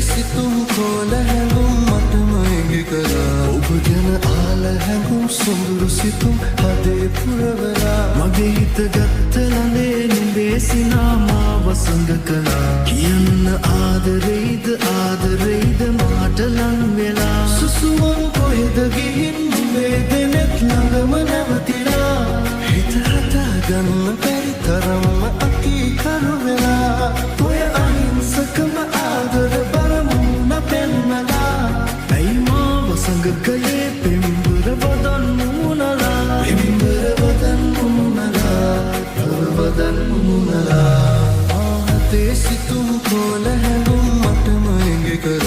සිතුම් කෝල හැඟුම් මටම එඟි කරා ඔබ ගැන ආල හැඟුම් සොඳුරු සිතුම් හදේ පුරවලා මගේ හිත ගත්ත ළඳේ නිඹේ සිනාමා වසඟ කළා කියන්න ආදරෙයිද මාට ලං වෙලා සුසුමන් කොහෙද ගිහින් නුඹේ දෙනෙත් ළඟම නැවතිලා හිත හදා ගන්න බැරි තරම්ම අකීකරු වෙලා ඔය අහිංසකම ආදර බරමුණ පෙන්නලා ඇයි මා වසඟ කළේ පෙම්බර වදන් මුණලා ආහතේ සිතුම් කෝල හැඟුම් මටම එඟි කරා